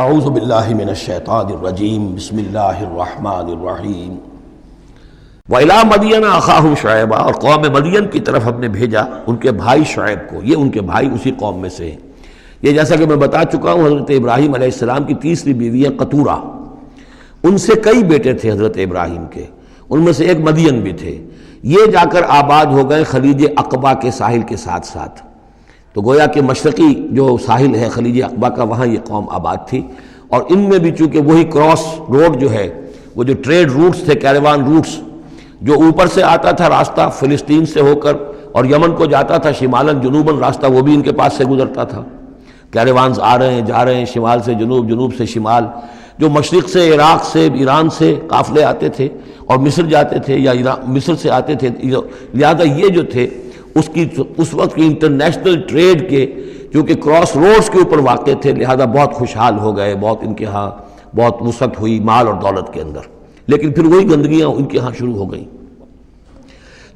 اعوذ باللہ من الشیطان الرجیم بسم اللہ الرحمن الرحیم وَإِلَىٰ مَدْيَنَ أَخَاهُمْ شُعَيْبًا، اور قوم مدین کی طرف ہم نے بھیجا ان کے بھائی شعیب کو. یہ ان کے بھائی اسی قوم میں سے ہیں. یہ جیسا کہ میں بتا چکا ہوں حضرت ابراہیم علیہ السلام کی تیسری بیوی ہے قطورہ. ان سے کئی بیٹے تھے حضرت ابراہیم کے، ان میں سے ایک مدین بھی تھے. یہ جا کر آباد ہو گئے خلیج عقبہ کے ساحل کے ساتھ ساتھ. تو گویا کہ مشرقی جو ساحل ہے خلیج عقبہ کا، وہاں یہ قوم آباد تھی. اور ان میں بھی چونکہ وہی کراس روڈ جو ہے، وہ جو ٹریڈ روٹس تھے، کیریوان روٹس، جو اوپر سے آتا تھا راستہ فلسطین سے ہو کر اور یمن کو جاتا تھا شمالاً جنوباً راستہ، وہ بھی ان کے پاس سے گزرتا تھا. کیریوانز آ رہے ہیں جا رہے ہیں، شمال سے جنوب، جنوب سے شمال. جو مشرق سے عراق سے ایران سے قافلے آتے تھے اور مصر جاتے تھے یا مصر سے آتے تھے. لہذا یہ جو تھے اس وقت کی انٹرنیشنل ٹریڈ کے چونکہ کراس روڈز کے اوپر واقع تھے، لہذا بہت خوشحال ہو گئے، بہت ان کے ہاں بہت وسعت ہوئی مال اور دولت کے اندر. لیکن پھر وہی گندگیاں ان کے ہاں شروع ہو گئیں.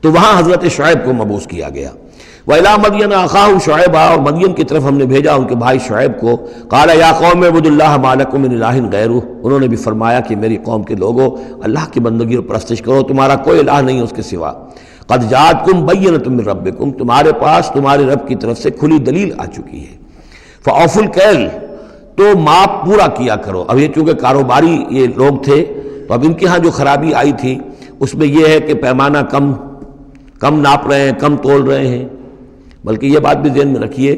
تو وہاں حضرت شعیب کو مبعوث کیا گیا. وَإِلَىٰ مَدْيَنَ أَخَاهُمْ شُعَيْبًا، اور مدین کی طرف ہم نے بھیجا ان کے بھائی شعیب کو. قَالَ يَا قَوْمِ اعْبُدُوا اللَّهَ مَا لَكُم مِّنْ إِلَٰهٍ غَيْرُهُ، انہوں نے بھی فرمایا کہ میری قوم کے لوگوں اللہ کی بندگی اور پرستش کرو، تمہارا کوئی الہ نہیں ہے اس کے سوا. قَدْ جَاءَتْكُمْ بَيِّنَةٌ مِّن رَّبِّكُمْ، تمہارے پاس تمہارے رب کی طرف سے کھلی دلیل آ چکی ہے. فَأَوْفُوا الْكَيْلَ، تو ماپ پورا کیا کرو. اب یہ چونکہ کاروباری یہ لوگ تھے تو اب ان کے ہاں جو خرابی آئی تھی اس میں یہ ہے کہ پیمانہ کم ناپ رہے ہیں، کم تول رہے ہیں. بلکہ یہ بات بھی ذہن میں رکھیے،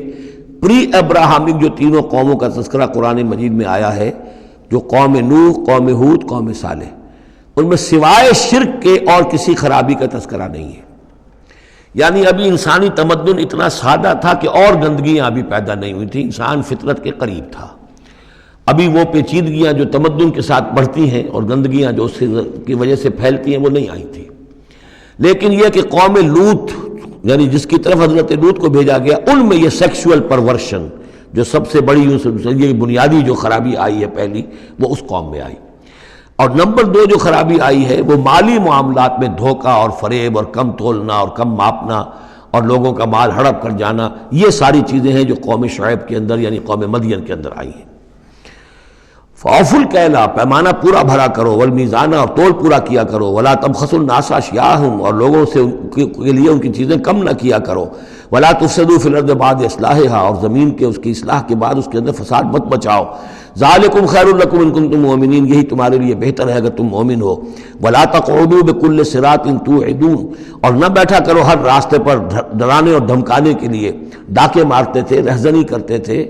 پری ابراہمک جو تینوں قوموں کا تذکرہ قرآن مجید میں آیا ہے، جو قوم نوح، قوم ہود، قوم صالح، ان میں سوائے شرک کے اور کسی خرابی کا تذکرہ نہیں ہے. یعنی ابھی انسانی تمدن اتنا سادہ تھا کہ اور گندگیاں ابھی پیدا نہیں ہوئی تھیں، انسان فطرت کے قریب تھا. ابھی وہ پیچیدگیاں جو تمدن کے ساتھ بڑھتی ہیں اور گندگیاں جو اس کی وجہ سے پھیلتی ہیں وہ نہیں آئی تھیں. لیکن یہ کہ قوم لوط، یعنی جس کی طرف حضرت لوط کو بھیجا گیا، ان میں یہ سیکشول پرورشن جو سب سے بڑی یہ بنیادی جو خرابی آئی ہے پہلی، وہ اس قوم میں آئی. اور نمبر 2 جو خرابی آئی ہے وہ مالی معاملات میں دھوکہ اور فریب اور کم تولنا اور کم ماپنا اور لوگوں کا مال ہڑپ کر جانا. یہ ساری چیزیں ہیں جو قوم شعیب کے اندر یعنی قوم مدین کے اندر آئی ہیں. فَأَوْفُوا الْكَيْلَ، پیمانہ پورا بھرا کرو، وَالْمِيزَانَ، اور تول پورا کیا کرو، وَلَا تَبْخَسُوا النَّاسَ أَشْيَاءَهُمْ، اور لوگوں سے کے لیے ان کی چیزیں کم نہ کیا کرو. وَلَا تُفْسِدُوا فِي الْأَرْضِ بَعْدَ إِصْلَاحِهَا، اور زمین کے اس کی اصلاح کے بعد اس کے اندر فساد مت بچاؤ. ذَلِكُمْ خَيْرٌ لَكُمْ إِن كُنتُم مُؤْمِنِينَ، یہی تمہارے لیے بہتر ہے اگر تم مومن ہو. وَلَا تَقْعُدُوا بِكُلِّ صِرَاطٍ تُوعِدُونَ، اور نہ بیٹھا کرو ہر راستے پر ڈرانے اور دھمکانے کے لیے. ڈاکے مارتے تھے، رہزنی کرتے تھے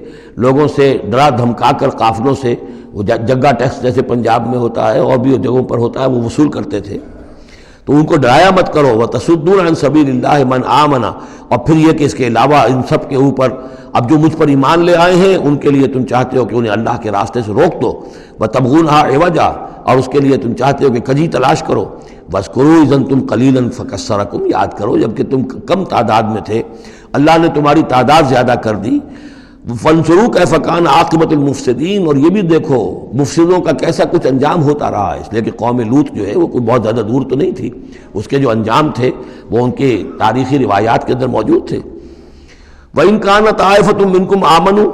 لوگوں سے، ڈرا دھمکا کر قافلوں سے، وہ جگہ ٹیکس جیسے پنجاب میں ہوتا ہے اور بھی جگہوں پر ہوتا ہے وہ وصول کرتے تھے. تو ان کو ڈرایا مت کرو. وَتَصُدُّونَ عَن سَبِيلِ اللَّهِ مَنْ آمَنَ، اور پھر یہ کہ اس کے علاوہ ان سب کے اوپر اب جو مجھ پر ایمان لے آئے ہیں ان کے لیے تم چاہتے ہو کہ انہیں اللہ کے راستے سے روک دو. وَتَبْغُونَهَا عِوَجًا، اور اس کے لیے تم چاہتے ہو کہ کجی تلاش کرو. وَاذْكُرُوا إِذْ أَنْتُمْ قَلِيلًا فَكَثَّرَكُمْ، یاد کرو جب کہ تم کم تعداد میں تھے اللہ نے تمہاری تعداد زیادہ کر دی. فَانظُرُوا كَيْفَ كَانَ عَاقِبَةُ الْمُفْسِدِينَ، اور یہ بھی دیکھو مفسدوں کا کیسا کچھ انجام ہوتا رہا ہے. اس لیے کہ قوم لوط جو ہے وہ کوئی بہت زیادہ دور تو نہیں تھی، اس کے جو انجام تھے وہ ان کے تاریخی روایات کے اندر موجود تھے. وَإِنْ كَانَ طَائِفَةٌ مِّنكُمْ آمَنُوا،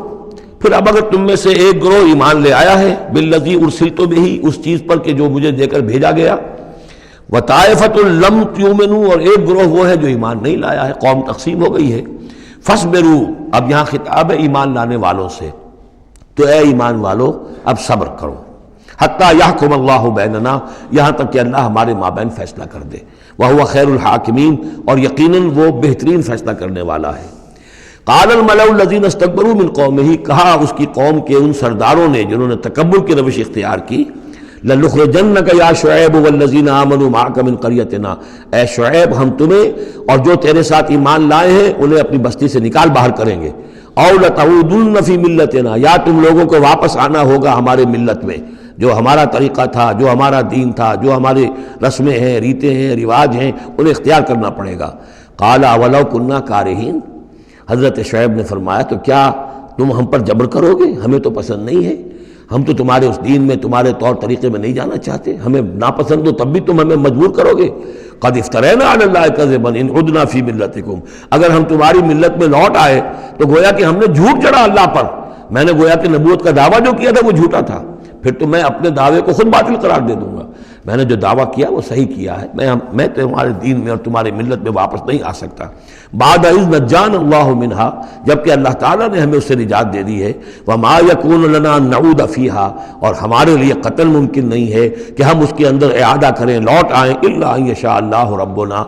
پھر اب اگر تم میں سے ایک گروہ ایمان لے آیا ہے، بِالَّذِي أُرْسِلْتُ بِهِ، اس چیز پر کہ جو مجھے دے کر بھیجا گیا. وَطَائِفَةٌ لَمْ تُؤْمِنُوا، اور ایک گروہ وہ ہے جو ایمان نہیں لایا ہے، قوم تقسیم ہو گئی ہے. فَاصْبِرُوا، اب یہاں خطاب ہے ایمان لانے والوں سے، تو اے ایمان والو اب صبر کرو. حتیٰ یحکم اللہ بیننا، یہاں تک کہ اللہ ہمارے مابین فیصلہ کر دے. وہو خیر الحاکمین، اور یقیناً وہ بہترین فیصلہ کرنے والا ہے. قال الملأ الذین استکبروا من قومہ، کہا اس کی قوم کے ان سرداروں نے جنہوں نے تکبر کی روش اختیار کی، لَنُخْرِجَنَّكَ يَا شُعَيْبُ وَالَّذِينَ آمَنُوا مَعَكَ مِنْ قَرْيَتِنَا، اے شعیب ہم تمہیں اور جو تیرے ساتھ ایمان لائے ہیں انہیں اپنی بستی سے نکال باہر کریں گے. أَوْ لَتَعُودُنَّ فِي مِلَّتِنَا، یا تم لوگوں کو واپس آنا ہوگا ہمارے ملت میں، جو ہمارا طریقہ تھا، جو ہمارا دین تھا، جو ہماری رسمیں ہیں، ریتیں ہیں، رواج ہیں، انہیں اختیار کرنا پڑے گا. قَالَ أَوَلَوْ كُنَّا كَارِهِينَ، حضرت شعیب نے فرمایا تو کیا تم ہم پر جبر کرو گے؟ ہمیں تو پسند نہیں ہے، ہم تو تمہارے اس دین میں، تمہارے طور طریقے میں نہیں جانا چاہتے، ہمیں ناپسند ہو تب بھی تم ہمیں مجبور کرو گے. قد افترینا علی اللہ کذبا ان عدنا فی ملتکم، اگر ہم تمہاری ملت میں لوٹ آئے تو گویا کہ ہم نے جھوٹ جڑا اللہ پر. میں نے گویا کہ نبوت کا دعویٰ جو کیا تھا وہ جھوٹا تھا، پھر تو میں اپنے دعوے کو خود باطل قرار دے دوں گا۔ میں نے جو دعویٰ کیا وہ صحیح کیا ہے، میں تمہارے دین میں اور تمہاری ملت میں واپس نہیں آ سکتا۔ بعد اذ نجانا اللہ منہا، جبکہ اللہ تعالیٰ نے ہمیں اس سے نجات دے دی ہے۔ وما یکون لنا ان نعود فیہا، اور ہمارے لیے قتل ممکن نہیں ہے کہ ہم اس کے اندر اعادہ کریں، لوٹ آئیں، الا ان یشاء اللہ ربنا۔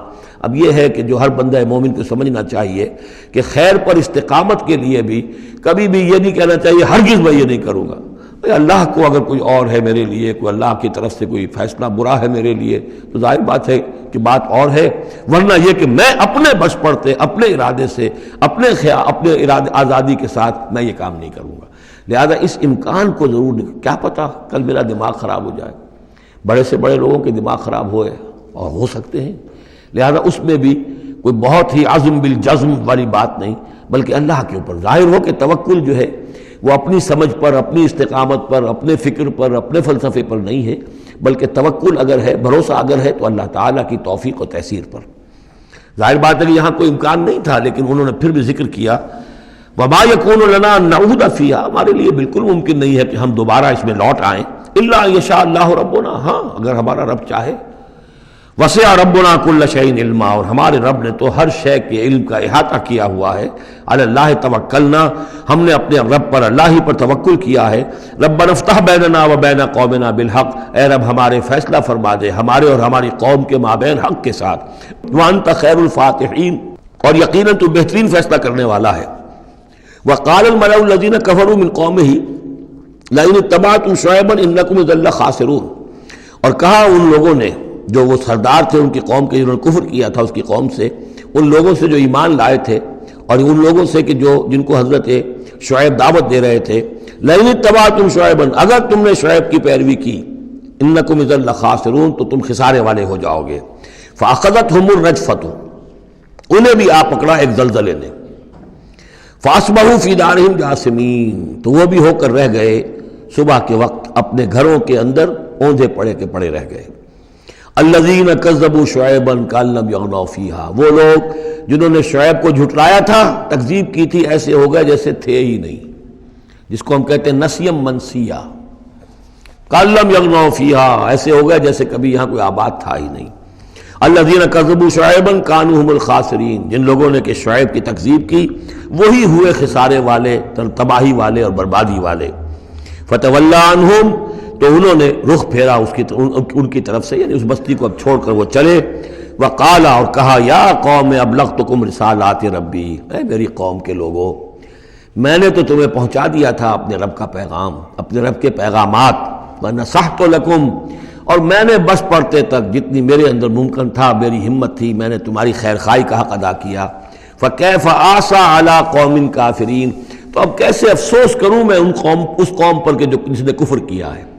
اب یہ ہے کہ جو ہر بندہ مومن کو سمجھنا چاہیے کہ خیر پر استقامت کے لیے بھی کبھی بھی یہ نہیں کہنا چاہیے ہرگز میں یہ نہیں کروں گا۔ اللہ کو اگر کوئی اور ہے میرے لیے، کوئی اللہ کی طرف سے کوئی فیصلہ برا ہے میرے لیے، تو ظاہر بات ہے کہ بات اور ہے، ورنہ یہ کہ میں اپنے بس پڑتے، اپنے ارادے سے، اپنے ارادے آزادی کے ساتھ میں یہ کام نہیں کروں گا۔ لہذا اس امکان کو ضرور، کیا پتہ کل میرا دماغ خراب ہو جائے، بڑے سے بڑے لوگوں کے دماغ خراب ہوئے اور ہو سکتے ہیں، لہذا اس میں بھی کوئی بہت ہی عزم بالجزم والی بات نہیں، بلکہ اللہ کے اوپر ظاہر ہو کہ توکل جو ہے وہ اپنی سمجھ پر، اپنی استقامت پر، اپنے فکر پر، اپنے فلسفے پر نہیں ہے، بلکہ توکل اگر ہے، بھروسہ اگر ہے تو اللہ تعالیٰ کی توفیق و تیسیر پر۔ ظاہر بات ہے کہ یہاں کوئی امکان نہیں تھا، لیکن انہوں نے پھر بھی ذکر کیا وما یکون لنا ان نعود فیہا، ہمارے لیے بالکل ممکن نہیں ہے کہ ہم دوبارہ اس میں لوٹ آئیں، الا ان یشاء اللہ ربنا، ہاں اگر ہمارا رب چاہے۔ وسع ربنا کل شیء علما، اور ہمارے رب نے تو ہر شے کے علم کا احاطہ کیا ہوا ہے۔ علی اللہ توکلنا، ہم نے اپنے رب پر، اللہ ہی پر توکل کیا ہے۔ ربنا افتح بیننا و بین قومنا بالحق، اے رب ہمارے فیصلہ فرما دے ہمارے اور ہماری قوم کے مابین حق کے ساتھ۔ وانت خیر الفاتحین، اور یقیناً تو بہترین فیصلہ کرنے والا ہے۔ وقال الملأ الذین کفروا من قومہ لئن اتبعتم شعیبا انکم اذا لخاسرون، اور کہا ان لوگوں نے جو وہ سردار تھے ان کی قوم کے، جنہوں نے کفر کیا تھا اس کی قوم سے، ان لوگوں سے جو ایمان لائے تھے، اور ان لوگوں سے کہ جن کو حضرت شعیب دعوت دے رہے تھے، لئن اتبعتم شعیبا، اگر تم نے شعیب کی پیروی کی، انکم اذا لخاسرون، تو تم خسارے والے ہو جاؤ گے۔ فاخذتهم الرجفۃ، انہیں بھی آ پکڑا ایک زلزلے نے۔ فاصبحوا فی دارہم جاثمین، تو وہ بھی ہو کر رہ گئے صبح کے وقت اپنے گھروں کے اندر اوندھے پڑے کے پڑے رہ گئے۔ الذین کذبوا شعیبا کأن لم یغنوا فیہا، وہ لوگ جنہوں نے شعیب کو جھٹلایا تھا، تکذیب کی تھی، ایسے ہو گئے جیسے تھے ہی نہیں، جس کو ہم کہتے ہیں نسیم منسیہ۔ کأن لم یغنوا فیہا، ایسے ہو گئے جیسے کبھی یہاں کوئی آباد تھا ہی نہیں۔ الذین کذبوا شعیبا کانوا هم الخاسرین، جن لوگوں نے کہ شعیب کی تکذیب کی وہی ہوئے خسارے والے، تباہی والے اور بربادی والے۔ فتولی عنہم، تو انہوں نے رخ پھیرا ان کی طرف سے، یعنی اس بستی کو اب چھوڑ کر وہ چلے۔ وقال، اور کہا، یا قوم ابلغتکم رسالات ربی، اے میری قوم کے لوگوں، میں نے تو تمہیں پہنچا دیا تھا اپنے رب کا پیغام، اپنے رب کے پیغامات، ونصحت لکم، اور میں نے بس پڑھتے تک جتنی میرے اندر ممکن تھا، میری ہمت تھی، میں نے تمہاری خیر خواہی کا حق ادا کیا۔ فکیف آسیٰ علی قوم کافرین، تو اب کیسے افسوس کروں میں اس قوم پر کہ جس نے کفر کیا ہے۔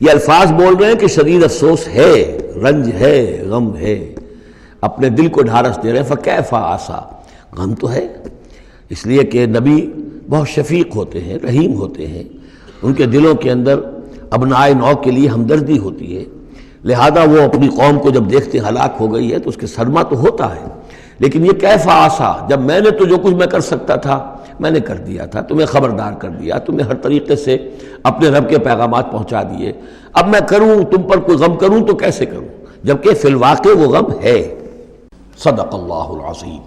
یہ الفاظ بول رہے ہیں کہ شدید افسوس ہے، رنج ہے، غم ہے، اپنے دل کو ڈھارس دے رہے ہیں۔ فکیف آسیٰ، غم تو ہے، اس لیے کہ نبی بہت شفیق ہوتے ہیں، رحیم ہوتے ہیں، ان کے دلوں کے اندر ابنائے نو کے لیے ہمدردی ہوتی ہے، لہذا وہ اپنی قوم کو جب دیکھتے ہلاک ہو گئی ہے تو اس کے صدمہ تو ہوتا ہے، لیکن یہ کیف آسا، جب میں نے تو جو کچھ میں کر سکتا تھا میں نے کر دیا تھا، تمہیں خبردار کر دیا، تمہیں ہر طریقے سے اپنے رب کے پیغامات پہنچا دیے، اب میں کروں تم پر کوئی غم کروں تو کیسے کروں، جبکہ فی الواقع وہ غم ہے۔ صدق اللہ العظیم۔